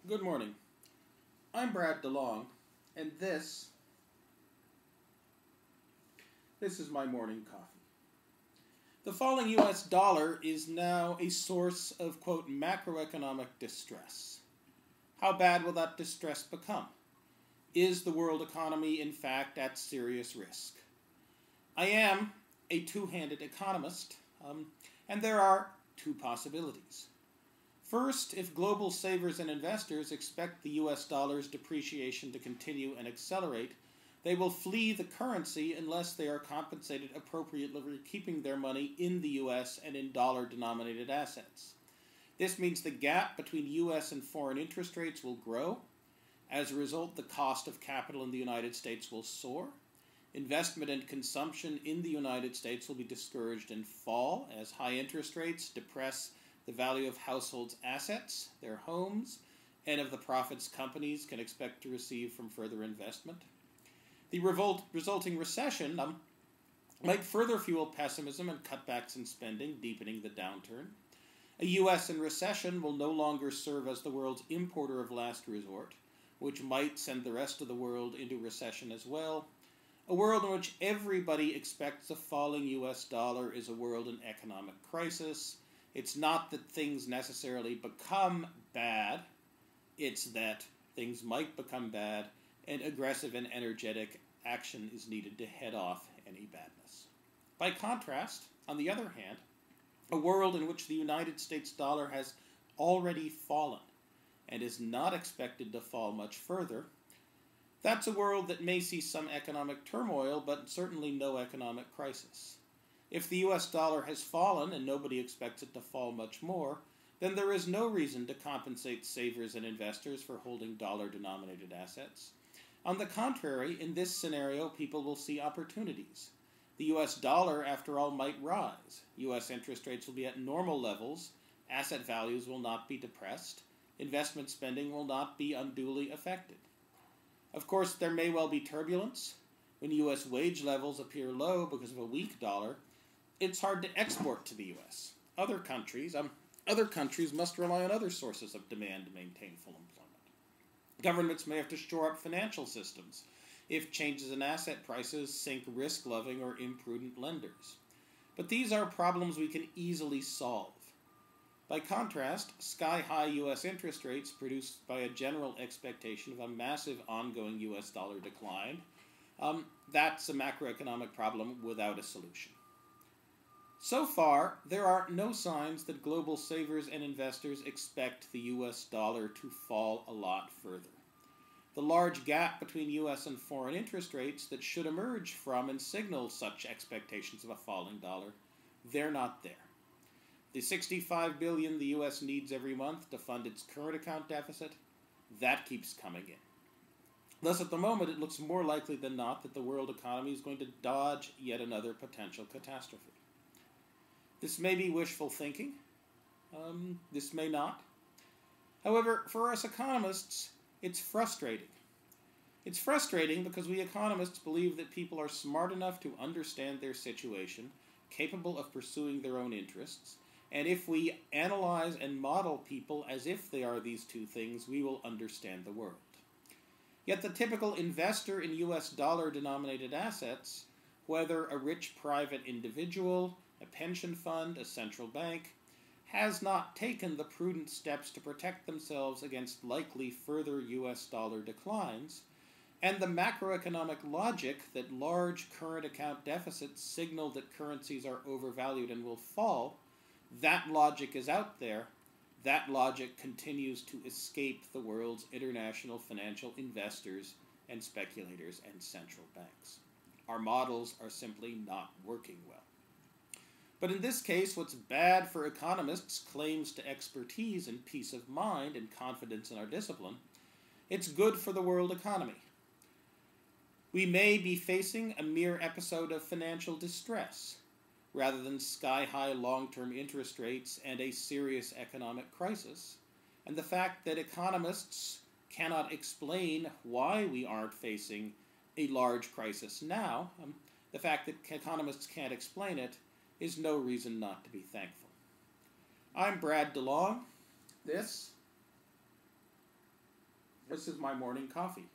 Good morning. I'm Brad DeLong, and this is my morning coffee. The falling U.S. dollar is now a source of, quote, macroeconomic distress. How bad will that distress become? Is the world economy, in fact, at serious risk? I am a two-handed economist, and there are two possibilities. First, if global savers and investors expect the U.S. dollar's depreciation to continue and accelerate, they will flee the currency unless they are compensated appropriately for keeping their money in the U.S. and in dollar-denominated assets. This means the gap between U.S. and foreign interest rates will grow. As a result, the cost of capital in the United States will soar. Investment and consumption in the United States will be discouraged and fall as high interest rates depress the value of households' assets, their homes, and of the profits companies can expect to receive from further investment. The resulting recession might further fuel pessimism and cutbacks in spending, deepening the downturn. A U.S. in recession will no longer serve as the world's importer of last resort, which might send the rest of the world into recession as well. A world in which everybody expects a falling U.S. dollar is a world in economic crisis. It's not that things necessarily become bad, it's that things might become bad, and aggressive and energetic action is needed to head off any badness. By contrast, on the other hand, a world in which the United States dollar has already fallen and is not expected to fall much further, that's a world that may see some economic turmoil, but certainly no economic crisis. If the U.S. dollar has fallen and nobody expects it to fall much more, then there is no reason to compensate savers and investors for holding dollar-denominated assets. On the contrary, in this scenario, people will see opportunities. The U.S. dollar, after all, might rise. U.S. interest rates will be at normal levels, asset values will not be depressed, investment spending will not be unduly affected. Of course, there may well be turbulence. When U.S. wage levels appear low because of a weak dollar, it's hard to export to the U.S. Other countries must rely on other sources of demand to maintain full employment. Governments may have to shore up financial systems if changes in asset prices sink risk-loving or imprudent lenders. But these are problems we can easily solve. By contrast, sky-high U.S. interest rates produced by a general expectation of a massive ongoing U.S. dollar decline, that's a macroeconomic problem without a solution. So far, there are no signs that global savers and investors expect the U.S. dollar to fall a lot further. The large gap between U.S. and foreign interest rates that should emerge from and signal such expectations of a falling dollar, they're not there. The $65 billion the U.S. needs every month to fund its current account deficit, that keeps coming in. Thus, at the moment, it looks more likely than not that the world economy is going to dodge yet another potential catastrophe. This may be wishful thinking. This may not. However, for us economists, it's frustrating. It's frustrating because we economists believe that people are smart enough to understand their situation, capable of pursuing their own interests, and if we analyze and model people as if they are these two things, we will understand the world. Yet the typical investor in U.S. dollar-denominated assets, whether a rich private individual, a pension fund, a central bank, has not taken the prudent steps to protect themselves against likely further U.S. dollar declines, and the macroeconomic logic that large current account deficits signal that currencies are overvalued and will fall, that logic is out there. That logic continues to escape the world's international financial investors and speculators and central banks. Our models are simply not working well. But in this case, what's bad for economists' claims to expertise and peace of mind and confidence in our discipline, it's good for the world economy. We may be facing a mere episode of financial distress, rather than sky-high long-term interest rates and a serious economic crisis, and the fact that economists cannot explain why we aren't facing a large crisis now, the fact that economists can't explain it, is no reason not to be thankful. I'm Brad DeLong. This This is my morning coffee.